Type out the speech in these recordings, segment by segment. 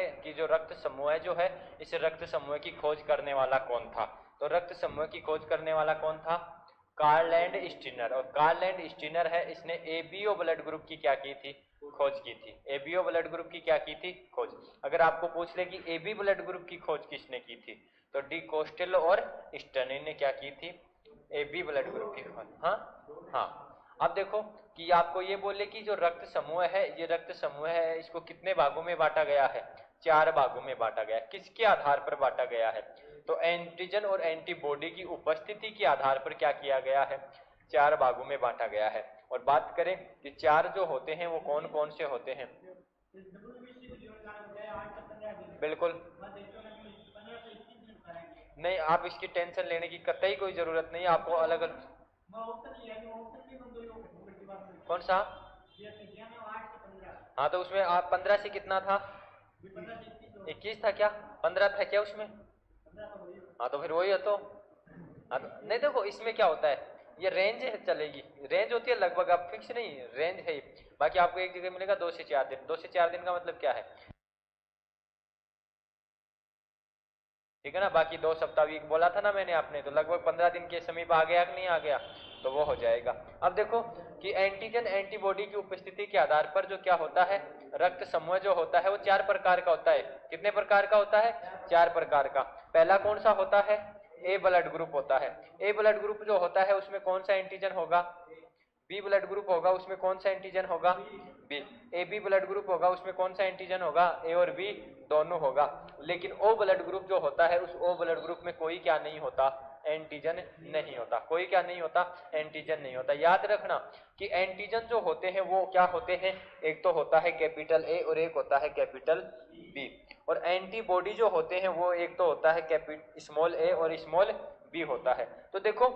है कि जो रक्त समूह जो है, इस रक्त समूह की खोज करने वाला कौन था। तो रक्त समूह की खोज करने वाला कौन था, कार्ल एंड स्टीनर। और कार्ल एंड स्टीनर है, इसने एबीओ ब्लड ग्रुप की क्या की थी, खोज की थी। एबीओ ब्लड ग्रुप की क्या की थी, खोज। अगर आपको पूछ ले कि एबी ब्लड ग्रुप की खोज किसने की थी, तो डी कोस्टेलो और स्टर्नी ने क्या की थी, एबी ब्लड ग्रुप की खोज। हाँ हाँ। अब देखो कि आपको ये बोले कि जो रक्त समूह है, ये रक्त समूह है, इसको कितने भागों में बांटा गया है, 4 भागों में बांटा गया है। किसके आधार पर बांटा गया है, तो एंटीजन और एंटीबॉडी की उपस्थिति के आधार पर क्या किया गया है, 4 भागों में बांटा गया है। और बात करें कि 4 जो होते हैं वो कौन कौन से होते हैं, बिल्कुल नहीं, आप इसकी टेंशन लेने की कतई कोई जरूरत नहीं है। आपको अलग अलग, कौन सा, हाँ तो उसमें आप 15 से कितना था, 21 था क्या, 15 था क्या उसमें, हाँ तो फिर वही है तो। हाँ तो नहीं, देखो इसमें क्या होता है, ये रेंज है, चलेगी, रेंज होती है लगभग, आप फिक्स नहीं, रेंज है। बाकी आपको एक जगह मिलेगा 2 से 4 दिन, 2 से 4 दिन का मतलब क्या है, ठीक है ना। बाकी 2 सप्ताह वीक बोला था ना मैंने आपने, तो लगभग 15 दिन के समीप आ गया कि नहीं आ गया, तो वो हो जाएगा। अब देखो कि एंटीजन एंटीबॉडी की उपस्थिति के आधार पर जो क्या होता है, रक्त समूह जो होता है वो 4 प्रकार का होता है। कितने प्रकार का होता है, 4 प्रकार का। पहला कौन सा होता है, ए ब्लड ग्रुप होता है। ए ब्लड ग्रुप जो होता है उसमें कौन सा एंटीजन होगा, बी ब्लड ग्रुप होगा, उसमें कौन सा एंटीजन होगा, B. A B blood group होगा, उसमें कौन सा एंटीजन होगा, ए और बी दोनों होगा। लेकिन ओ ब्लड ग्रुप जो होता है, उस ओ ब्लड ग्रुप में कोई क्या नहीं होता, एंटीजन नहीं होता। कोई क्या नहीं होता, एंटीजन नहीं होता। याद रखना कि एंटीजन जो होते हैं वो क्या होते हैं, एक तो होता है कैपिटल ए और एक होता है कैपिटल बी। और एंटीबॉडी जो होते हैं वो एक तो होता है स्मॉल ए और स्मॉल बी होता है। तो देखो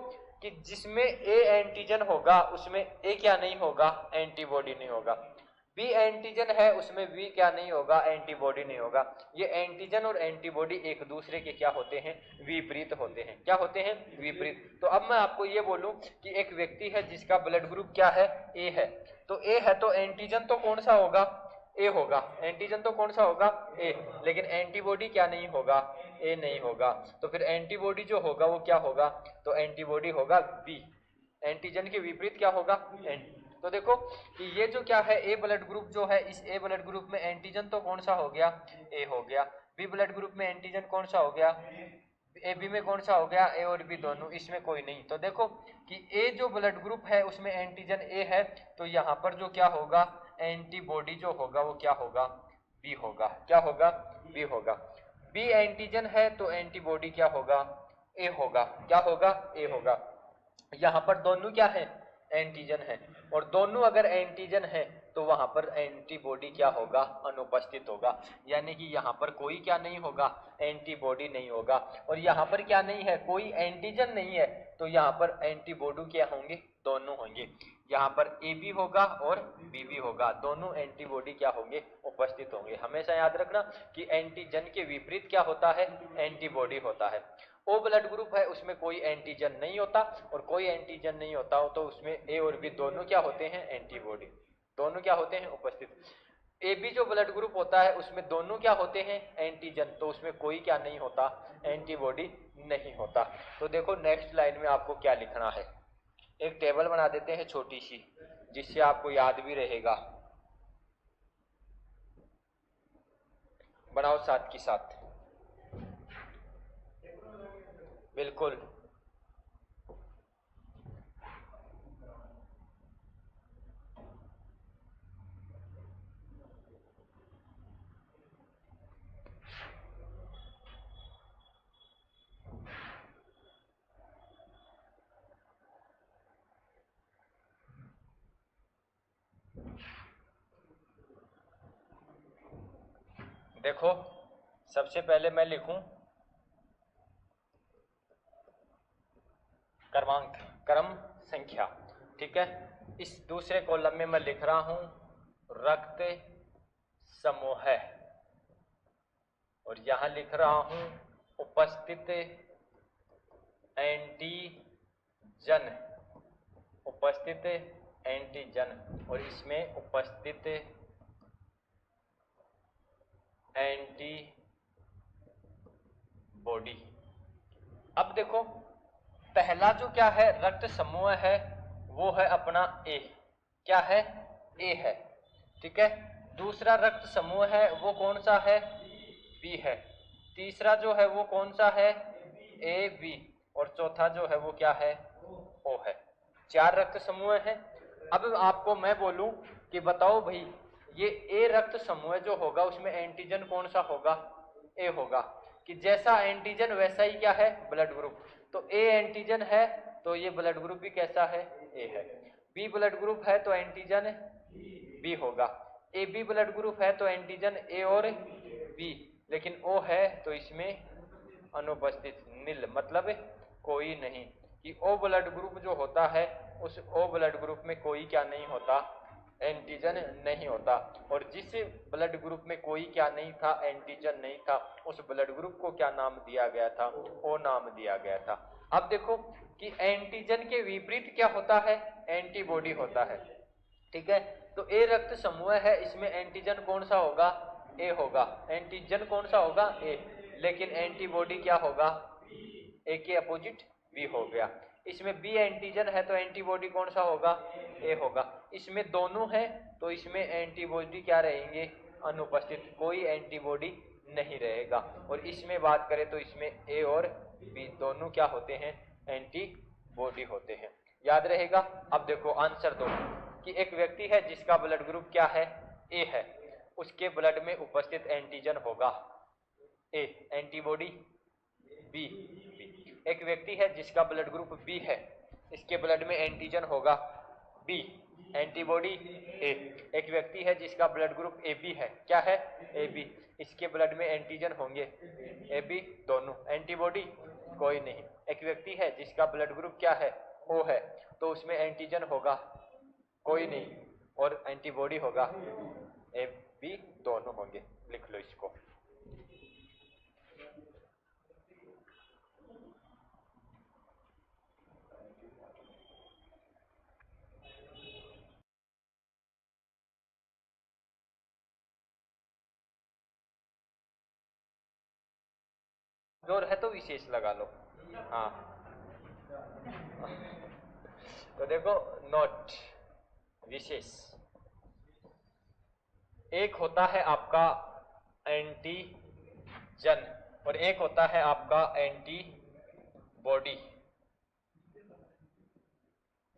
कि जिसमें ए एंटीजन होगा उसमें ए क्या नहीं होगा, एंटीबॉडी नहीं होगा। बी एंटीजन है उसमें बी क्या नहीं होगा, एंटीबॉडी नहीं होगा। ये एंटीजन और एंटीबॉडी एक दूसरे के क्या होते हैं, विपरीत होते हैं। क्या होते हैं, विपरीत। तो अब मैं आपको ये बोलूं कि एक व्यक्ति है जिसका ब्लड ग्रुप क्या है, ए है। तो ए है तो एंटीजन तो कौन सा होगा, ए होगा। एंटीजन तो कौन सा होगा, ए। लेकिन एंटीबॉडी क्या नहीं होगा, ए नहीं होगा। तो फिर एंटीबॉडी जो होगा वो क्या होगा, तो एंटीबॉडी होगा बी। एंटीजन के विपरीत क्या होगा, तो देखो कि ये जो क्या है, ए ब्लड ग्रुप जो है, इस ए ब्लड ग्रुप में एंटीजन तो कौन सा हो गया, ए हो गया। बी ब्लड ग्रुप में एंटीजन कौन सा हो गया, ए बी में कौन सा हो गया, ए और बी दोनों, इसमें कोई नहीं। तो देखो कि ए जो ब्लड ग्रुप है उसमें एंटीजन ए है, तो यहाँ पर जो क्या होगा, एंटीबॉडी जो होगा वो क्या होगा, बी होगा। क्या होगा, बी होगा। बी एंटीजन है तो एंटीबॉडी क्या होगा, ए होगा। क्या होगा, ए होगा। यहाँ पर दोनों क्या है, एंटीजन है। और दोनों अगर एंटीजन है तो वहां पर एंटीबॉडी क्या होगा, अनुपस्थित होगा। यानी कि यहाँ पर कोई क्या नहीं होगा, एंटीबॉडी नहीं होगा। और यहाँ पर क्या नहीं है, कोई एंटीजन नहीं है, तो यहाँ पर एंटीबॉडी क्या होंगे, दोनों होंगे। यहाँ पर ए भी होगा और बी भी होगा, दोनों एंटीबॉडी क्या होंगे, उपस्थित होंगे। हमेशा याद रखना कि एंटीजन के विपरीत क्या होता है, एंटीबॉडी होता है। ओ ब्लड ग्रुप है उसमें कोई एंटीजन नहीं होता, और कोई एंटीजन नहीं होता हो तो उसमें ए और बी दोनों क्या होते हैं, एंटीबॉडी, दोनों क्या होते हैं, उपस्थित। ए बी जो ब्लड ग्रुप होता है उसमें दोनों क्या होते हैं, एंटीजन, तो उसमें कोई क्या नहीं होता, एंटीबॉडी नहीं होता। तो देखो नेक्स्ट लाइन में आपको क्या लिखना है, एक टेबल बना देते हैं छोटी सी, जिससे आपको याद भी रहेगा। बनाओ साथ की साथ, बिल्कुल। देखो सबसे पहले मैं लिखूं क्रमांक, क्रम संख्या, ठीक है। इस दूसरे कॉलम में मैं लिख रहा हूं रक्त समूह है, और यहां लिख रहा हूं उपस्थित एंटीजन, उपस्थित एंटीजन, और इसमें उपस्थित एंटीबॉडी। अब देखो पहला जो क्या है रक्त समूह है वो है अपना ए, क्या है ए है, ठीक है। दूसरा रक्त समूह है वो कौन सा है, बी है। तीसरा जो है वो कौन सा है, ए बी। और चौथा जो है वो क्या है, ओ है। 4 रक्त समूह है। अब आपको मैं बोलूं कि बताओ भाई ये ए रक्त समूह जो होगा उसमें एंटीजन कौन सा होगा, ए होगा। कि जैसा एंटीजन वैसा ही क्या है ब्लड ग्रुप। तो ए एंटीजन है तो ये ब्लड ग्रुप भी कैसा है, ए है। बी ब्लड ग्रुप है तो एंटीजन बी होगा। ए बी ब्लड ग्रुप है तो एंटीजन ए और बी। लेकिन ओ है तो इसमें अनुपस्थित, नील, मतलब कोई नहीं। कि ओ ब्लड ग्रुप जो होता है उस ओ ब्लड ग्रुप में कोई क्या नहीं होता, एंटीजन नहीं होता। और जिस ब्लड ग्रुप में कोई क्या नहीं था, एंटीजन नहीं था, उस ब्लड ग्रुप को क्या नाम दिया गया था, ओ नाम दिया गया था। अब देखो कि एंटीजन के विपरीत क्या होता है, एंटीबॉडी होता है, ठीक है। तो ए रक्त समूह है इसमें एंटीजन कौन सा होगा, ए होगा। एंटीजन कौन सा होगा, ए। लेकिन एंटीबॉडी क्या होगा, ए के अपोजिट बी हो गया। इसमें बी एंटीजन है तो एंटीबॉडी कौन सा होगा, ए होगा। इसमें दोनों है तो इसमें एंटीबॉडी क्या रहेंगे, अनुपस्थित, कोई एंटीबॉडी नहीं रहेगा। और इसमें बात करें तो इसमें ए और बी दोनों क्या होते हैं, एंटीबॉडी होते हैं। याद रहेगा। अब देखो आंसर दो कि एक व्यक्ति है जिसका ब्लड ग्रुप क्या है, ए है, उसके ब्लड में उपस्थित एंटीजन होगा ए, एंटीबॉडी बी बी। एक व्यक्ति है जिसका ब्लड ग्रुप बी है, इसके ब्लड में एंटीजन होगा बी, एंटीबॉडी ए। एक व्यक्ति है जिसका ब्लड ग्रुप ए बी है, क्या है, ए बी, इसके ब्लड में एंटीजन होंगे ए बी दोनों, एंटीबॉडी कोई नहीं। एक व्यक्ति है जिसका ब्लड ग्रुप क्या है, ओ है, तो उसमें एंटीजन होगा कोई नहीं और एंटीबॉडी होगा ए बी दोनों होंगे। लिख लो इसको। जोर है तो विशेष लगा लो। हाँ तो देखो नोट विशेष, एक होता है आपका एंटीजन और एक होता है आपका एंटीबॉडी।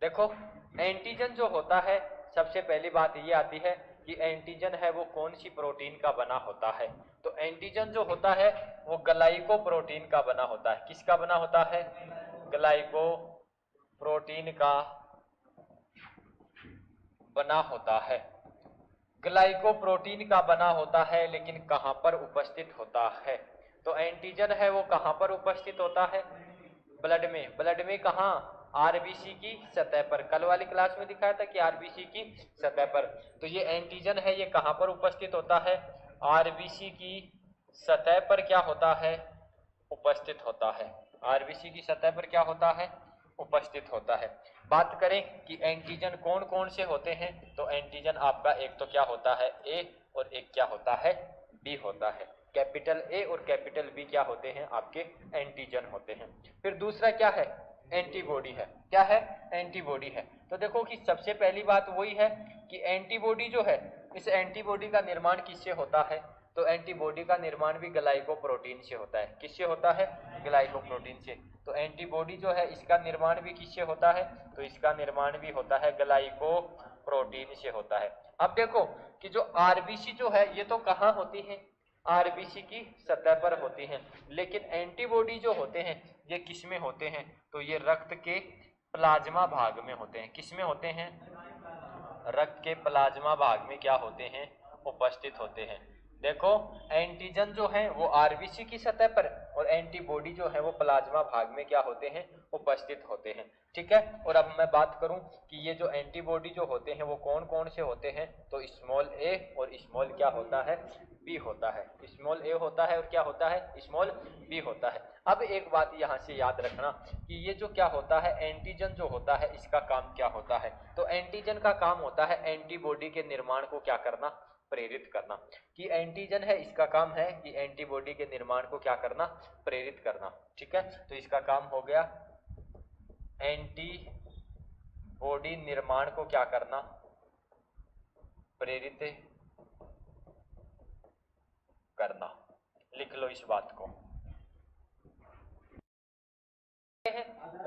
देखो एंटीजन जो होता है सबसे पहली बात ये आती है कि एंटीजन है वो कौन सी प्रोटीन का बना होता है। तो एंटीजन जो होता है वो ग्लाइको प्रोटीन का बना होता है। किसका बना होता है, ग्लाइको प्रोटीन का बना होता है। ग्लाइको प्रोटीन का बना होता है लेकिन कहां पर उपस्थित होता है, तो एंटीजन है वो कहां पर उपस्थित होता है, ब्लड में। ब्लड में कहां, आरबीसी की सतह पर। कल वाली क्लास में दिखाया था कि आरबीसी की सतह पर। तो ये एंटीजन है ये कहां पर उपस्थित होता है, आरबीसी की सतह पर क्या होता है, उपस्थित होता है। आरबीसी की सतह पर क्या होता है, उपस्थित होता है। बात करें कि एंटीजन कौन कौन से होते हैं, तो एंटीजन आपका एक तो क्या होता है, ए, और एक क्या होता है, बी होता है। कैपिटल ए और कैपिटल बी क्या होते हैं, आपके एंटीजन होते हैं। फिर दूसरा क्या है, एंटीबॉडी है। क्या है, एंटीबॉडी है। तो देखो कि सबसे पहली बात वही है कि एंटीबॉडी जो है, इस एंटीबॉडी का निर्माण किससे होता है, तो एंटीबॉडी का निर्माण भी ग्लाइकोप्रोटीन से होता है। किससे होता है, ग्लाइकोप्रोटीन से। तो एंटीबॉडी जो है इसका निर्माण भी किससे होता है, तो इसका निर्माण भी होता है ग्लाइकोप्रोटीन से होता है। अब देखो कि जो आरबीसी जो है ये तो कहाँ होती है, आरबीसी की सतह पर होती हैं। लेकिन एंटीबॉडी जो होते हैं ये किस में होते हैं, तो ये रक्त के प्लाज्मा भाग में होते हैं। किस में होते हैं, रक्त के प्लाज्मा भाग में क्या होते हैं, उपस्थित होते हैं। देखो एंटीजन जो है वो आरबीसी की सतह पर और एंटीबॉडी जो है वो प्लाज्मा भाग में क्या होते हैं, उपस्थित होते हैं। ठीक है। और अब मैं बात करूं कि ये जो एंटीबॉडी जो होते हैं वो कौन कौन से होते हैं, तो स्मॉल ए और स्मॉल क्या होता है, बी होता है। स्मॉल ए होता है और क्या होता है, स्मॉल बी होता है। अब एक बात यहां से याद रखना कि ये जो क्या होता है, एंटीजन जो होता है, इसका काम क्या होता है, तो एंटीजन का काम होता है एंटीबॉडी के निर्माण को क्या करना, प्रेरित करना। कि एंटीजन है, इसका काम है कि एंटीबॉडी के निर्माण को क्या करना, प्रेरित करना। ठीक है, तो इसका काम हो गया एंटीबॉडी निर्माण को क्या करना, प्रेरित करना। लिख लो इस बात को।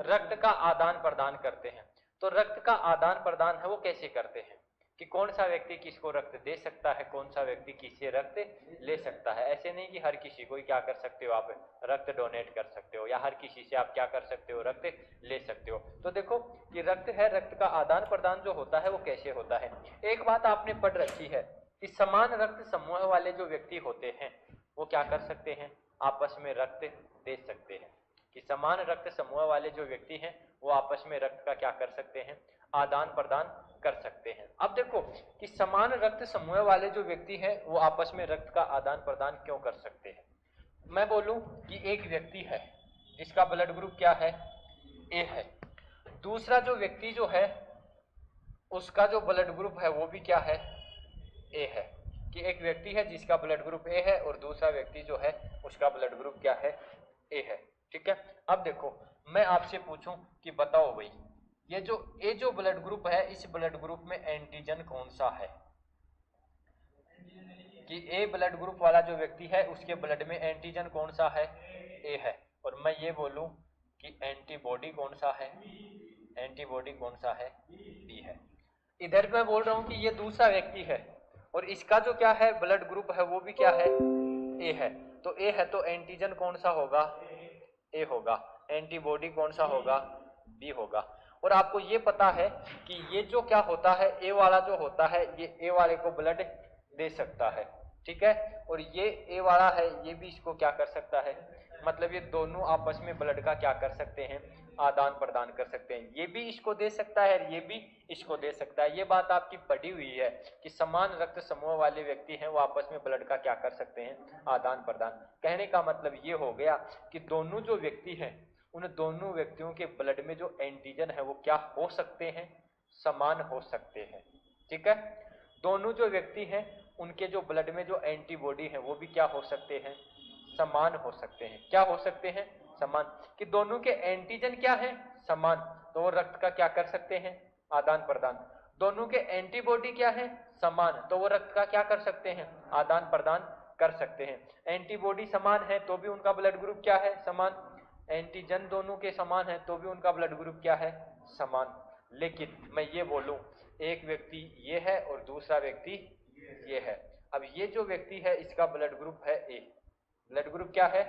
रक्त का आदान प्रदान करते हैं। तो रक्त का आदान प्रदान है वो कैसे करते हैं, कि कौन सा व्यक्ति किसको रक्त दे सकता है, कौन सा व्यक्ति किससे रक्त ले सकता है। ऐसे नहीं कि हर किसी को ही क्या कर सकते हो आप रक्त डोनेट कर सकते हो, या हर किसी से आप क्या कर सकते हो, रक्त ले सकते हो। तो देखो कि रक्त है, रक्त का आदान प्रदान जो होता है वो कैसे होता है। एक बात आपने पढ़ रखी है कि समान रक्त समूह वाले जो व्यक्ति होते हैं वो क्या कर सकते हैं, आपस में रक्त दे सकते हैं। कि समान रक्त समूह वाले जो व्यक्ति हैं वो आपस में रक्त का क्या कर सकते हैं, आदान प्रदान कर सकते हैं। अब देखो कि समान रक्त समूह वाले जो व्यक्ति हैं वो आपस में रक्त का आदान प्रदान क्यों कर सकते हैं। मैं बोलूं कि एक व्यक्ति है जिसका ब्लड ग्रुप क्या है, ए है। दूसरा जो व्यक्ति जो है उसका जो ब्लड ग्रुप है वो भी क्या है, ए है। कि एक व्यक्ति है जिसका ब्लड ग्रुप ए है और दूसरा व्यक्ति जो है उसका ब्लड ग्रुप क्या है, ए है। ठीक है, अब देखो मैं आपसे पूछूं कि बताओ भाई ये जो ब्लड ग्रुप है इस ब्लड ग्रुप में एंटीजन कौन सा है। कि ए ब्लड ग्रुप वाला जो व्यक्ति है उसके ब्लड में एंटीजन कौन सा है, ए है। और मैं ये बोलूं कि एंटीबॉडी कौन सा है, एंटीबॉडी कौन सा है, बी है। इधर मैं बोल रहा हूं कि ये दूसरा व्यक्ति है और इसका जो क्या है ब्लड ग्रुप है वो भी क्या है, ए है। तो ए है तो एंटीजन कौन सा होगा, ए होगा। एंटीबॉडी कौन सा होगा, बी होगा। और आपको ये पता है कि ये जो क्या होता है, ए वाला जो होता है ये ए वाले को ब्लड दे सकता है। ठीक है, और ये ए वाला है ये भी इसको क्या कर सकता है, मतलब ये दोनों आपस में ब्लड का क्या कर सकते हैं, आदान प्रदान कर सकते हैं। ये भी इसको दे सकता है और ये भी इसको दे सकता है। ये बात आपकी पढ़ी हुई है कि समान रक्त समूह वाले व्यक्ति हैं वो आपस में ब्लड का क्या कर सकते हैं, आदान प्रदान। कहने का मतलब ये हो गया कि दोनों जो व्यक्ति हैं उन दोनों व्यक्तियों के ब्लड में जो एंटीजन है वो क्या हो सकते हैं, समान हो सकते हैं। ठीक है, दोनों जो व्यक्ति हैं उनके जो ब्लड में जो एंटीबॉडी है वो भी क्या हो सकते हैं, समान हो सकते हैं। क्या हो सकते हैं, समान। कि दोनों के एंटीजन क्या है, समान, तो वो रक्त का क्या कर सकते हैं, आदान प्रदान। दोनों के एंटीबॉडी क्या है, समान, तो वो रक्त का क्या कर सकते हैं, आदान प्रदान कर सकते हैं। एंटीबॉडी समान है तो भी उनका ब्लड ग्रुप क्या है, समान। एंटीजन दोनों के समान है तो भी उनका ब्लड ग्रुप क्या है, समान। लेकिन मैं ये बोलूं एक व्यक्ति ये है और दूसरा व्यक्ति ये है। अब ये जो व्यक्ति है इसका ब्लड ग्रुप है ए, ब्लड ग्रुप क्या है,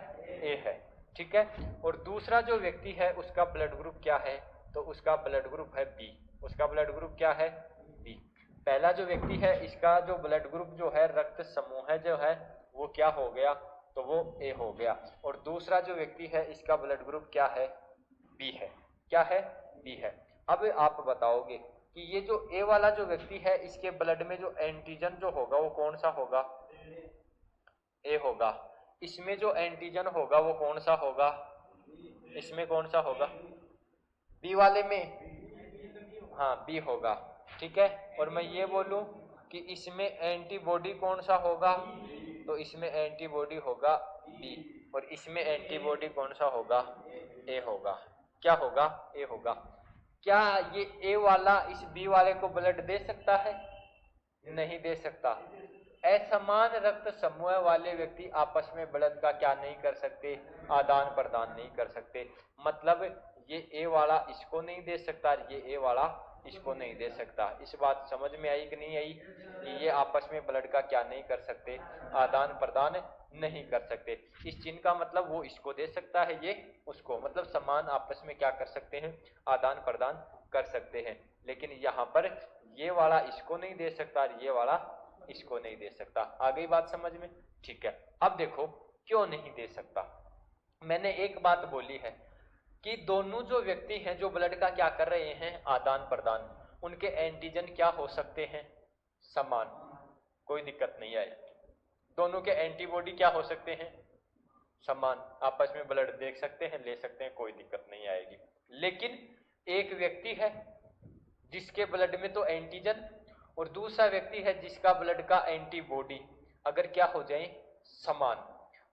ए है। ठीक है, और दूसरा जो व्यक्ति है उसका ब्लड ग्रुप क्या है, तो उसका ब्लड ग्रुप है बी, उसका ब्लड ग्रुप क्या है, बी। पहला जो व्यक्ति है इसका जो ब्लड ग्रुप जो है रक्त समूह जो है वो क्या हो गया, तो वो ए हो गया। और दूसरा जो व्यक्ति है इसका ब्लड ग्रुप क्या है, बी है। क्या है, बी है। अब आप बताओगे कि ये जो ए वाला जो व्यक्ति है इसके ब्लड में जो एंटीजन जो होगा वो कौन सा होगा, ए होगा। इसमें जो एंटीजन होगा वो कौन सा होगा, इसमें कौन सा होगा, बी वाले में, हाँ बी होगा। ठीक है, और मैं ये बोलूं कि इसमें एंटीबॉडी कौन सा होगा, तो इसमें एंटीबॉडी होगा बी, और इसमें एंटीबॉडी कौन सा होगा, ए होगा। क्या होगा, ए होगा। क्या ये ए वाला इस बी वाले को ब्लड दे सकता है, नहीं दे सकता। असमान रक्त समूह वाले व्यक्ति आपस में ब्लड का क्या नहीं कर सकते, आदान प्रदान नहीं कर सकते। मतलब ये ए वाला इसको नहीं दे सकता, ये ए वाला इसको नहीं दे सकता। इस बात समझ में आई कि नहीं आई, कि ये आपस में ब्लड का क्या नहीं कर सकते, आदान प्रदान नहीं कर सकते। इस चिन्ह का मतलब वो इसको दे सकता है, ये उसको, मतलब समान आपस में क्या कर सकते हैं, आदान प्रदान कर सकते हैं। लेकिन यहाँ पर ये वाला इसको नहीं दे सकता, ये वाला इसको नहीं दे सकता। आ गई बात समझ में, ठीक है। अब देखो क्यों नहीं दे सकता। मैंने एक बात बोली है कि दोनों जो व्यक्ति हैं जो ब्लड का क्या कर रहे हैं, आदान प्रदान, उनके एंटीजन क्या हो सकते हैं, समान, कोई दिक्कत नहीं आएगी। दोनों के एंटीबॉडी क्या हो सकते हैं, समान, आपस में ब्लड देख सकते हैं, ले सकते हैं, कोई दिक्कत नहीं आएगी। लेकिन एक व्यक्ति है जिसके ब्लड में तो एंटीजन और दूसरा व्यक्ति है जिसका ब्लड का एंटीबॉडी अगर क्या हो जाए समान,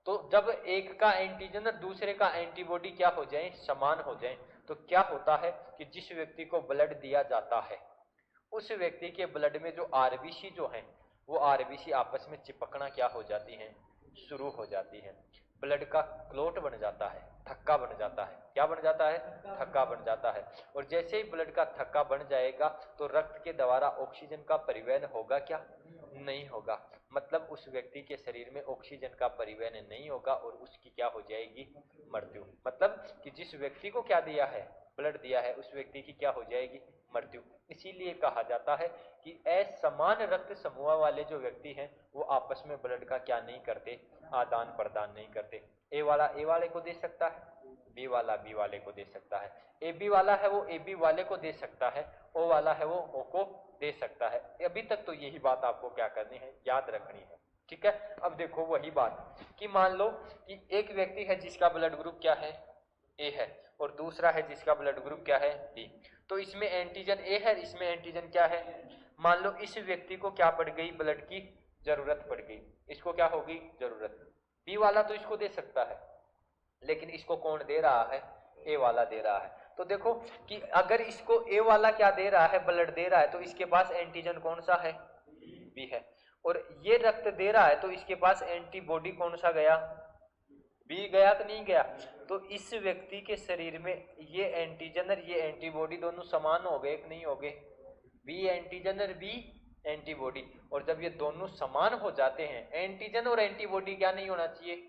तो जब एक का एंटीजन और दूसरे का एंटीबॉडी क्या हो जाए समान हो जाए, तो क्या होता है कि जिस व्यक्ति को ब्लड दिया जाता है उस व्यक्ति के ब्लड में जो आरबीसी जो है वो आरबीसी आपस में चिपकना क्या हो जाती हैं शुरू हो जाती है, ब्लड का क्लोट बन जाता है, थक्का बन जाता है। क्या बन जाता है? थक्का बन जाता है। और जैसे ही ब्लड का थक्का बन जाएगा तो रक्त के द्वारा ऑक्सीजन का परिवहन होगा क्या? नहीं होगा। मतलब उस व्यक्ति के शरीर में ऑक्सीजन का परिवहन नहीं होगा और उसकी क्या हो जाएगी? मृत्यु। मतलब कि जिस व्यक्ति को क्या दिया है? ब्लड दिया है, उस व्यक्ति की क्या हो जाएगी? मृत्यु। इसीलिए कहा जाता है कि असमान रक्त समूह वाले जो व्यक्ति हैं वो आपस में ब्लड का क्या नहीं करते? आदान प्रदान नहीं करते। ए वाला ए वाले को दे सकता है, बी वाला बी वाले को दे सकता है, ए बी वाला है वो ए बी वाले को दे सकता है, ओ वाला है वो ओ को दे सकता है। अभी तक तो यही बात आपको क्या करनी है? याद रखनी है। ठीक है। अब देखो वही बात कि मान लो कि एक व्यक्ति है जिसका ब्लड ग्रुप क्या है? ए है, और दूसरा है जिसका ब्लड ग्रुप क्या है? बी। तो इसमें एंटीजन ए है, इसमें एंटीजन क्या है? मान लो इस व्यक्ति को क्या पड़ गई? ब्लड की जरूरत पड़ गई। इसको क्या होगी? जरूरत। बी वाला तो इसको दे सकता है, लेकिन इसको कौन दे रहा है? ए वाला दे रहा है। तो देखो कि अगर इसको ए वाला क्या दे रहा है? ब्लड दे रहा है, तो इसके पास एंटीजन कौन सा है? बी है। और ये रक्त दे रहा है तो इसके पास एंटीबॉडी कौन सा गया? बी गया कि नहीं गया? तो इस व्यक्ति के शरीर में ये एंटीजन और ये एंटीबॉडी दोनों समान हो गए कि नहीं हो गए? बी एंटीजन और बी एंटीबॉडी। और जब ये दोनों समान हो जाते हैं, एंटीजन और एंटीबॉडी क्या नहीं होना चाहिए?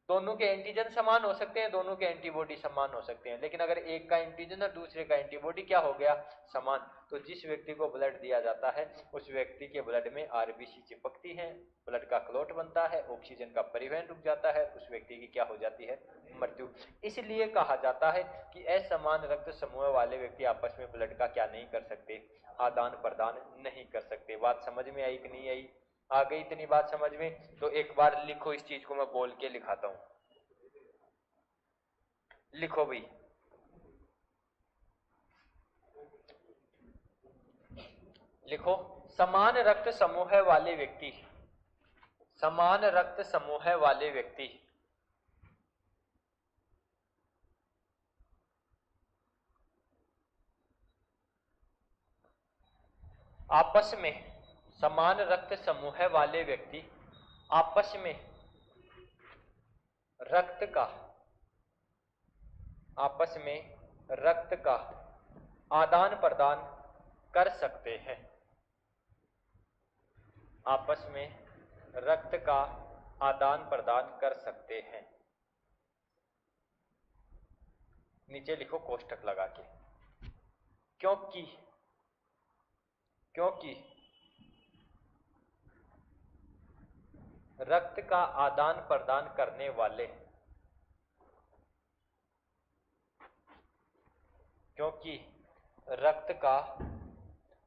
दोनों के एंटीजन समान हो सकते हैं, दोनों के एंटीबॉडी समान हो सकते हैं, लेकिन अगर एक का एंटीजन और दूसरे का एंटीबॉडी क्या हो गया? समान। तो जिस व्यक्ति को ब्लड दिया जाता है उस व्यक्ति के ब्लड में आरबीसी चिपकती है, ब्लड का क्लॉट बनता है, ऑक्सीजन का परिवहन रुक जाता है, उस व्यक्ति की क्या हो जाती है? मृत्यु। इसलिए कहा जाता है कि असमान रक्त समूह वाले व्यक्ति आपस में ब्लड का क्या नहीं कर सकते? आदान प्रदान नहीं कर सकते। बात समझ में आई कि नहीं आई? आ गई इतनी बात समझ में? तो एक बार लिखो, इस चीज को मैं बोल के लिखाता हूं। लिखो भाई, लिखो। समान रक्त समूह वाले व्यक्ति, समान रक्त समूह वाले व्यक्ति आपस में, समान रक्त समूह वाले व्यक्ति आपस में रक्त का, आपस में रक्त का आदान प्रदान कर सकते हैं। आपस में रक्त का आदान प्रदान कर सकते हैं। नीचे लिखो कोष्ठक लगा के। क्योंकि, क्योंकि रक्त का आदान प्रदान करने वाले, क्योंकि रक्त का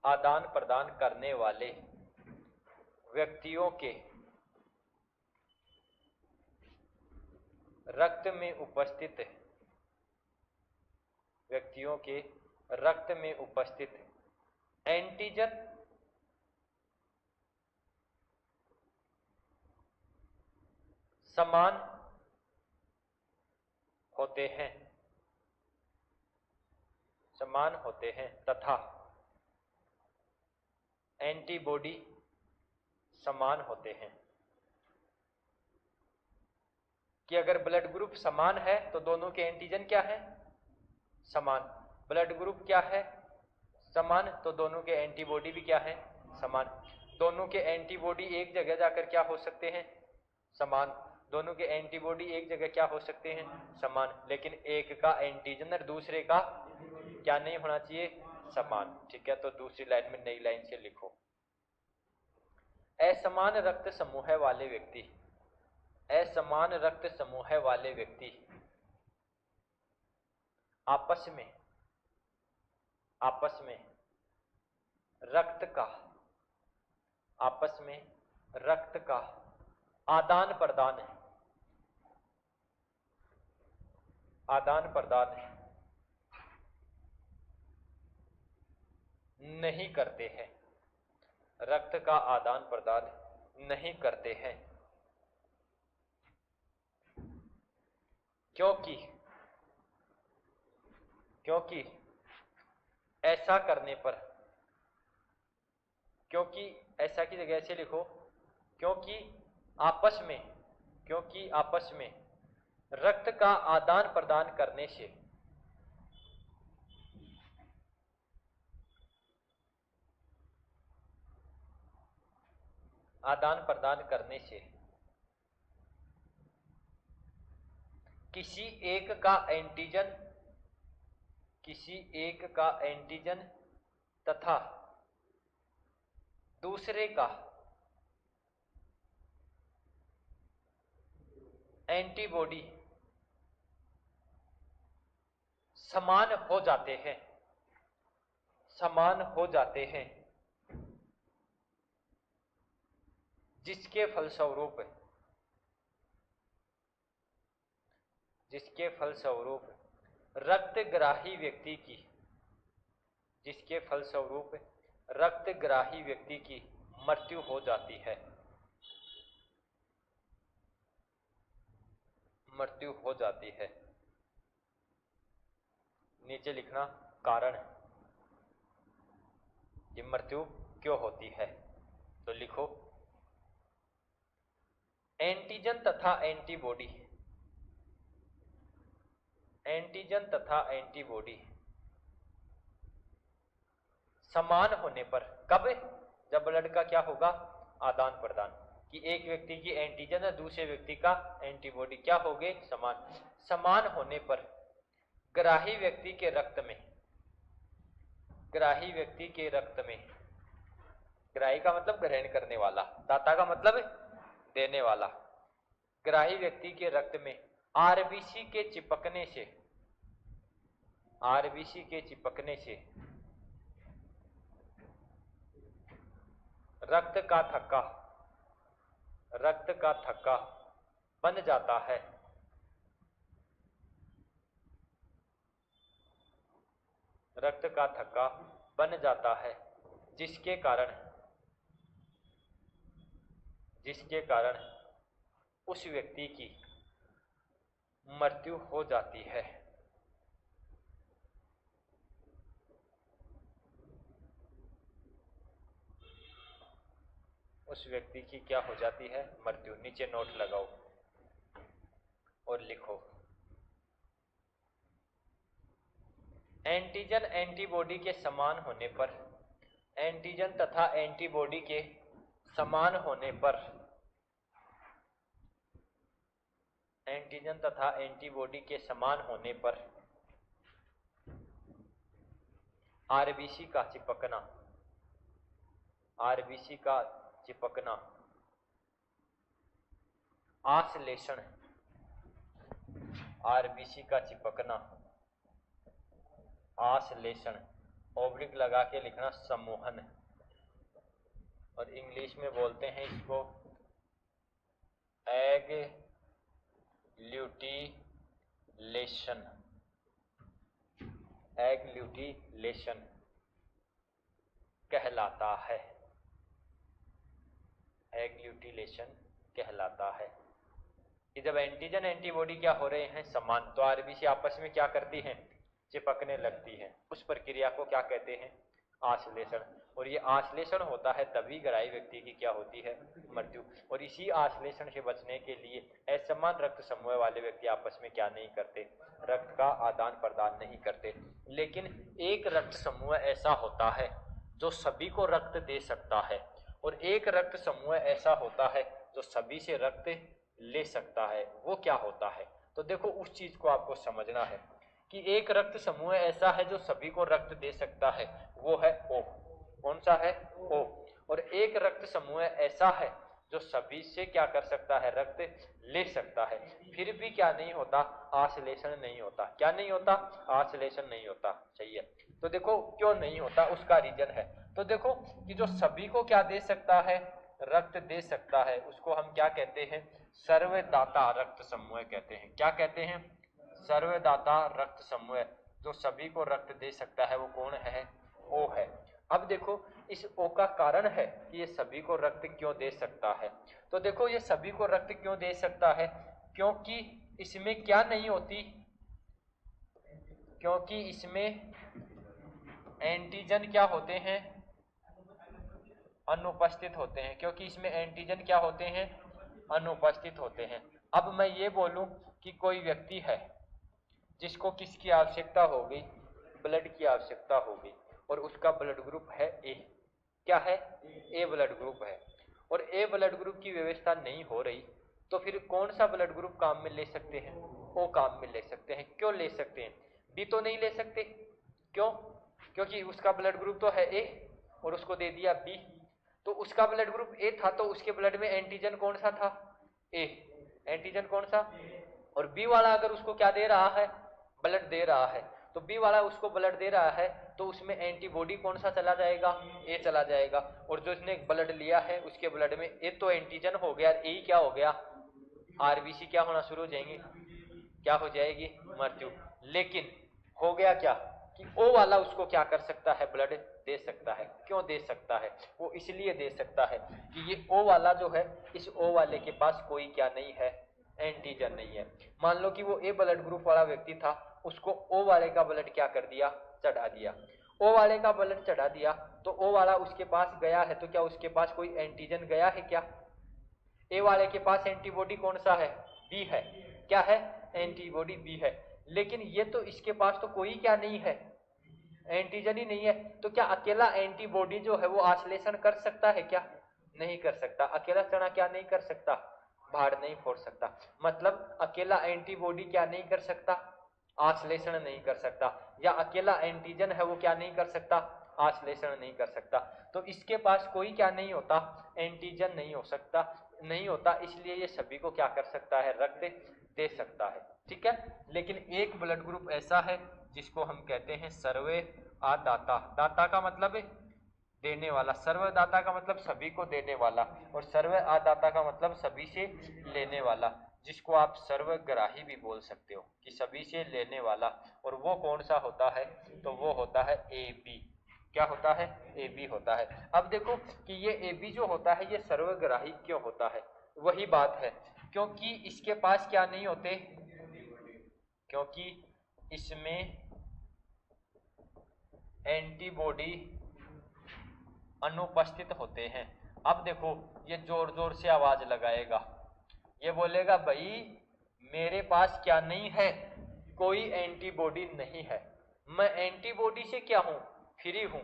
आदान प्रदान करने वाले व्यक्तियों के रक्त में उपस्थित, व्यक्तियों के रक्त में उपस्थित एंटीजन समान होते हैं, समान होते हैं तथा एंटीबॉडी समान होते हैं। कि अगर ब्लड ग्रुप समान है तो दोनों के एंटीजन क्या है? समान। ब्लड ग्रुप क्या है? समान। तो दोनों के एंटीबॉडी भी क्या है? समान। दोनों के एंटीबॉडी एक जगह जाकर क्या हो सकते हैं? समान। दोनों के एंटीबॉडी एक जगह क्या हो सकते हैं? समान। लेकिन एक का एंटीजन और दूसरे का क्या नहीं होना चाहिए? समान। ठीक है। तो दूसरी लाइन में नई लाइन से लिखो। असमान रक्त समूह वाले व्यक्ति, असमान रक्त समूह वाले व्यक्ति आपस में, आपस में रक्त का, आपस में रक्त का आदान प्रदान है, आदान प्रदान नहीं करते हैं। रक्त का आदान प्रदान नहीं करते हैं, क्योंकि ऐसा करने पर, क्योंकि ऐसा की जगह से लिखो क्योंकि आपस में रक्त का आदान प्रदान करने से किसी एक का एंटीजन तथा दूसरे का एंटीबॉडी समान हो जाते हैं, जिसके फलस्वरूप रक्तग्राही व्यक्ति की मृत्यु हो जाती है। नीचे लिखना कारण, ये मृत्यु क्यों होती है, तो लिखो एंटीजन तथा एंटीबॉडी समान होने पर, कब? जब ब्लड का क्या होगा, आदान प्रदान, कि एक व्यक्ति की एंटीजन है दूसरे व्यक्ति का एंटीबॉडी क्या हो गए, समान होने पर ग्राही व्यक्ति के रक्त में, ग्राही का मतलब ग्रहण करने वाला, दाता का मतलब देने वाला, ग्राही व्यक्ति के रक्त में आरबीसी के चिपकने से रक्त का थक्का बन जाता है, जिसके कारण उस व्यक्ति की मृत्यु हो जाती है। उस व्यक्ति की क्या हो जाती है, मृत्यु। नीचे नोट लगाओ और लिखो एंटीजन एंटीबॉडी के समान होने पर, एंटीजन तथा एंटीबॉडी के समान होने पर, एंटीजन तथा एंटीबॉडी के समान होने पर आरबीसी का चिपकना आश्लेषण, आरबीसी का चिपकना आश्लेषण, ऑब्लिक लगा के लिखना सम्मोहन, और इंग्लिश में बोलते हैं इसको एगल्यूटिलेशन कहलाता है, कि जब एंटीजन एंटीबॉडी क्या हो रहे हैं, समान, तो आरबीसी आपस में क्या करती हैं, चिपकने लगती हैं। उस प्रक्रिया को क्या कहते हैं, आश्लेषण। और ये आश्लेषण होता है तभी ग्राही व्यक्ति की क्या होती है, मृत्यु। और इसी आश्लेषण से बचने के लिए असमान रक्त समूह वाले व्यक्ति आपस में क्या नहीं करते, रक्त का आदान प्रदान नहीं करते। लेकिन एक रक्त समूह ऐसा होता है जो सभी को रक्त दे सकता है, और एक रक्त समूह ऐसा होता है जो सभी से रक्त ले सकता है। वो क्या होता है, तो देखो उस चीज को आपको समझना है कि एक रक्त समूह ऐसा है जो सभी को रक्त दे सकता है, वो है O। कौन सा है, O। और एक रक्त समूह ऐसा है जो सभी से क्या कर सकता है, रक्त ले सकता है, फिर भी क्या नहीं होता, आश्लेषण नहीं होता। क्या नहीं होता, आश्लेषण नहीं होता। सही है। तो देखो क्यों नहीं होता, उसका रीजन है। तो देखो कि जो सभी को क्या दे सकता है, रक्त दे सकता है, उसको हम क्या कहते हैं, सर्वदाता रक्त समूह कहते हैं। क्या कहते हैं, सर्वदाता रक्त समूह। जो सभी को रक्त दे सकता है वो कौन है, O है। अब देखो इस O का कारण है कि ये सभी को रक्त क्यों दे सकता है। तो देखो ये सभी को रक्त क्यों दे सकता है, क्योंकि इसमें क्या नहीं होती, क्योंकि इसमें एंटीजन क्या होते हैं, अनुपस्थित होते हैं। क्योंकि इसमें एंटीजन क्या होते हैं, अनुपस्थित होते हैं। अब मैं ये बोलूं कि कोई व्यक्ति है जिसको किसकी आवश्यकता हो गई, ब्लड की आवश्यकता हो गई, और उसका ब्लड ग्रुप है ए, क्या है, ए ब्लड ग्रुप है, और ए ब्लड ग्रुप की व्यवस्था नहीं हो रही, तो फिर कौन सा ब्लड ग्रुप काम में ले सकते हैं, ओ काम में ले सकते हैं। क्यों ले सकते हैं, बी तो नहीं ले सकते। क्यों, क्योंकि उसका ब्लड ग्रुप तो है ए और उसको दे दिया बी, तो उसका ब्लड ग्रुप ए था तो उसके ब्लड में एंटीजन कौन सा था, ए, एंटीजन कौन सा, और बी वाला अगर उसको क्या दे रहा है, ब्लड दे रहा है, तो बी वाला उसको ब्लड दे रहा है तो उसमें एंटीबॉडी कौन सा चला जाएगा, ए चला जाएगा, और जो इसने ब्लड लिया है उसके ब्लड में ए तो एंटीजन हो गया, ए क्या हो गया, आरबीसी क्या होना शुरू हो जाएंगे, क्या हो जाएगी, मृत्यु। लेकिन हो गया क्या कि ओ वाला उसको क्या कर सकता है, ब्लड दे सकता है। क्यों दे सकता है, वो इसलिए दे सकता है कि ये ओ वाला जो है, इस ओ वाले के पास कोई क्या नहीं है, एंटीजन नहीं है। मान लो कि वो ए ब्लड ग्रुप वाला व्यक्ति था, उसको ओ वाले का ब्लड क्या कर दिया, चढ़ा दिया, ओ वाले का ब्लड चढ़ा दिया, तो ओ वाला उसके पास गया है, तो क्या उसके पास कोई एंटीजन गया है क्या, ए वाले के पास एंटीबॉडी कौन सा है, बी है, क्या है, एंटीबॉडी बी है। लेकिन ये तो इसके पास तो कोई क्या नहीं है, एंटीजन ही नहीं है, तो क्या अकेला एंटीबॉडी जो है वो आश्लेषण कर सकता है क्या, नहीं कर सकता। अकेला चना क्या नहीं कर सकता, भार नहीं फोड़ सकता, मतलब अकेला एंटीबॉडी क्या नहीं कर सकता, आश्लेषण नहीं कर सकता, या अकेला एंटीजन है वो क्या नहीं कर सकता, आश्लेषण नहीं कर सकता। तो इसके पास कोई क्या नहीं होता, एंटीजन नहीं हो सकता, नहीं होता, इसलिए ये सभी को क्या कर सकता है, रक्त दे सकता है, ठीक है। लेकिन एक ब्लड ग्रुप ऐसा है जिसको हम कहते हैं सर्वे आदाता, दाता का मतलब है देने वाला, सर्वदाता का मतलब सभी को देने वाला, और सर्व आदाता का मतलब सभी से लेने वाला, जिसको आप सर्वग्राही भी बोल सकते हो कि सभी से लेने वाला। और वो कौन सा होता है, तो वो होता है ए बी, क्या होता है, ए बी होता है। अब देखो कि ये ए बी जो होता है ये सर्वग्राही क्यों होता है, वही बात है, क्योंकि इसके पास क्या नहीं होते, क्योंकि इसमें एंटीबॉडी अनुपस्थित होते हैं। अब देखो ये जोर जोर से आवाज लगाएगा, ये बोलेगा भाई मेरे पास क्या नहीं है, कोई एंटीबॉडी नहीं है, मैं एंटीबॉडी से क्या हूं, फ्री हूं।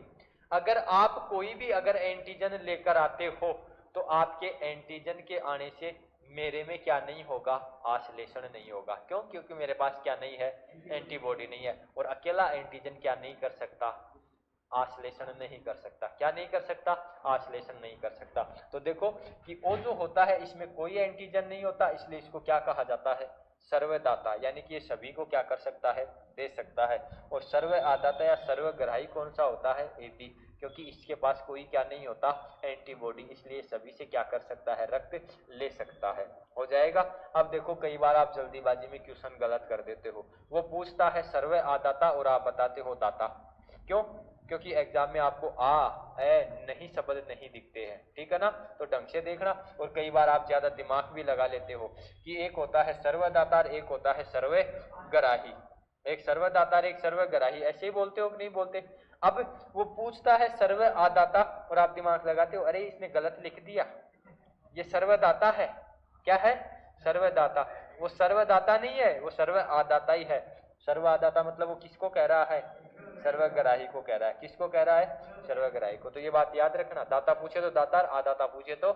अगर आप कोई भी अगर एंटीजन लेकर आते हो तो आपके एंटीजन के आने से मेरे में क्या नहीं होगा, आश्लेषण नहीं होगा। क्यों, क्योंकि मेरे पास क्या नहीं है, एंटीबॉडी नहीं है, और अकेला एंटीजन क्या नहीं कर सकता, आश्लेषण नहीं कर सकता, क्या नहीं कर सकता, आश्लेषण नहीं कर सकता। तो देखो कि वो जो होता है इसमें कोई एंटीजन नहीं होता, इसलिए इसको क्या कहा जाता है, सर्वदाता, यानी कि ये सभी को क्या कर सकता है, दे सकता है। और सर्व आदाता या सर्वग्राही कौन सा होता है, ए बी, क्योंकि इसके पास कोई क्या नहीं होता, एंटीबॉडी, इसलिए सभी से क्या कर सकता है, रक्त ले सकता है। हो जाएगा। अब देखो कई बार आप जल्दीबाजी में क्वेश्चन गलत कर देते हो, वो पूछता है सर्व आदाता और आप बताते हो दाता। क्यों, क्योंकि एग्जाम में आपको आ ए नहीं शब्द नहीं दिखते हैं, ठीक है ना, तो ढंग से देखना। और कई बार आप ज्यादा दिमाग भी लगा लेते हो कि एक होता है सर्वदाता, एक होता है सर्वग्राही, एक सर्वदाता एक सर्वग्राही, ऐसे ही बोलते हो कि नहीं बोलते। अब वो पूछता है सर्व आदाता और आप दिमाग लगाते हो अरे इसने गलत लिख दिया, ये सर्वदाता है, क्या है, सर्वदाता। वो सर्वदाता नहीं है, वो सर्व आदाता ही है। सर्व आदाता मतलब वो किसको कह रहा है, सर्वग्राही को कह रहा है। किसको कह रहा है, सर्वग्राही को। तो ये बात याद रखना, दाता पूछे तो दाता, आदाता पूछे तो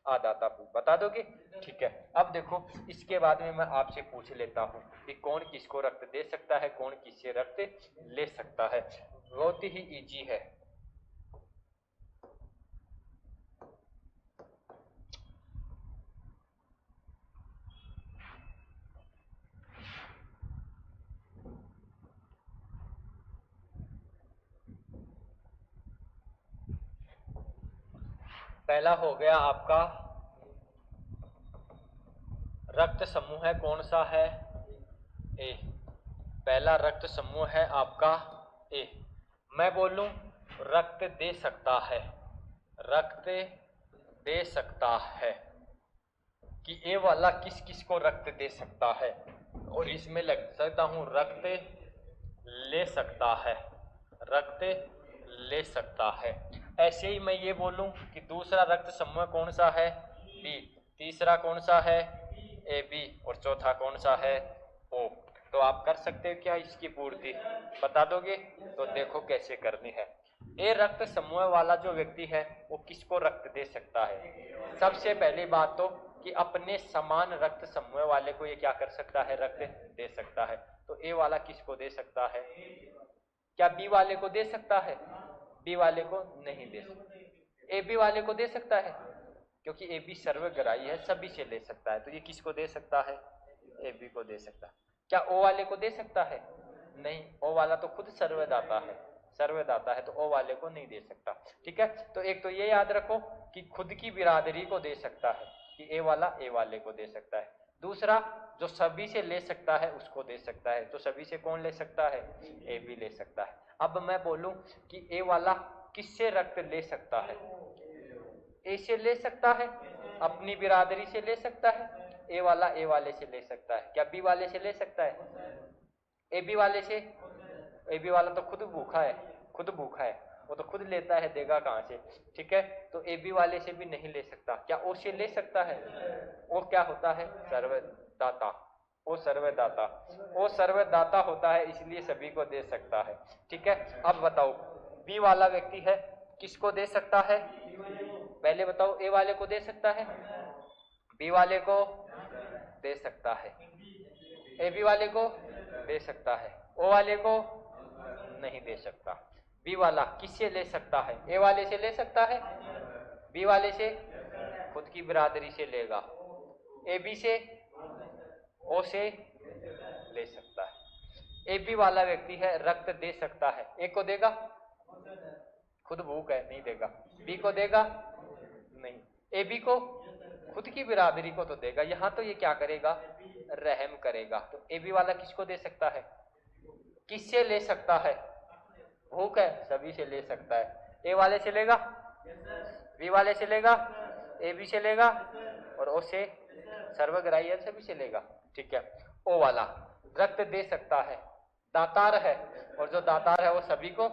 आदाता, बता दोगे, ठीक है। अब देखो इसके बाद में मैं आपसे पूछ लेता हूं कि कौन किसको रक्त दे सकता है, कौन किससे रक्त ले सकता है। बहुत ही इजी है। पहला हो गया आपका रक्त समूह है, कौन सा है, ए। पहला रक्त समूह है आपका ए। मैं बोलूं रक्त दे सकता है, रक्त दे सकता है, कि ए वाला किस किस को रक्त दे सकता है, और इसमें लग सकता हूं रक्त ले सकता है, रक्त ले सकता है। ऐसे ही मैं ये बोलूं कि दूसरा रक्त समूह कौन सा है, बी, तीसरा कौन सा है, ए बी, और चौथा कौन सा है, ओ। तो आप कर सकते हो क्या इसकी पूर्ति, बता दोगे? तो देखो कैसे करनी है। ए रक्त समूह वाला जो व्यक्ति है वो किसको रक्त दे सकता है? सबसे पहली बात तो कि अपने समान रक्त समूह वाले को ये क्या कर सकता है, रक्त दे सकता है। तो ए वाला किसको दे सकता है? क्या बी वाले को दे सकता है? बी वाले को नहीं दे सकता। ए बी वाले को दे सकता है, क्योंकि ए बी सर्वग्राही है, सभी से ले सकता है। तो ये किसको दे सकता है? ए बी को दे सकता है। क्या ओ वाले को दे सकता है? नहीं, ओ वाला तो खुद सर्वदाता है, सर्वदाता है, तो ओ वाले को नहीं दे सकता। ठीक है, तो एक तो ये याद रखो कि खुद की बिरादरी को दे सकता है, कि ए वाला ए वाले को दे सकता है। दूसरा, जो सभी से ले सकता है उसको दे सकता है। तो सभी से कौन ले सकता है? ए भी ले सकता है। अब मैं बोलूं कि ए वाला किससे रक्त ले सकता है? ए से ले सकता है, अपनी बिरादरी से ले सकता है। ए वाला ए वाले से ले सकता है। क्या बी वाले से ले सकता है? ए बी वाले से? ए बी वाला तो खुद भूखा है, खुद भूखा है, वो तो खुद लेता है, देगा कहां से? ठीक है, तो ए बी वाले से भी नहीं ले सकता। क्या ओ से ले सकता है? ओ क्या होता है? सर्वदाता। ओ सर्वदाता, ओ सर्वदाता होता है, इसलिए सभी को दे सकता है। ठीक है, अब बताओ बी वाला व्यक्ति है, किसको दे सकता है? पहले बताओ, ए वाले को दे सकता है, बी वाले को दे सकता है, ए बी वाले को दे सकता है, ओ वाले को नहीं दे सकता। बी वाला किससे ले सकता है? ए वाले से ले सकता है, बी वाले से खुद की बिरादरी से लेगा, ए बी से, ओ से ले सकता है। ए बी वाला व्यक्ति है, रक्त दे सकता है। ए को देगा? खुद भूख है, नहीं देगा। बी को देगा? नहीं। ए बी को? खुद की बिरादरी को तो देगा। यहां तो ये क्या करेगा? रहम करेगा। तो ए बी वाला किसको दे सकता है? किससे ले सकता है? भूख है, सभी से ले सकता है। ए वाले से लेगा, बी वाले से लेगा, ए बी से लेगा, और ओ से सर्वग्राही है, सभी से लेगा। ठीक है, ओ वाला रक्त दे सकता है, दातार है, और जो दातार है वो सभी को,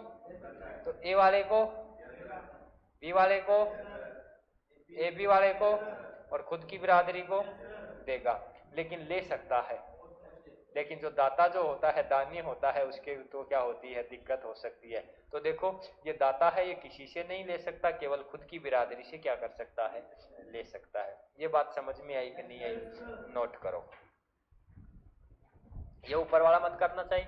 तो ए वाले को, बी वाले को, ए बी वाले को, और खुद की बिरादरी को देगा, लेकिन ले सकता है। लेकिन जो दाता जो होता है, दानी होता है, उसके तो क्या होती है, दिक्कत हो सकती है। तो देखो ये दाता है, ये किसी से नहीं ले सकता, केवल खुद की बिरादरी से क्या कर सकता है? ले सकता है। ये बात समझ में आई कि नहीं आई? नोट करो, ये ऊपर वाला मत करना चाहिए।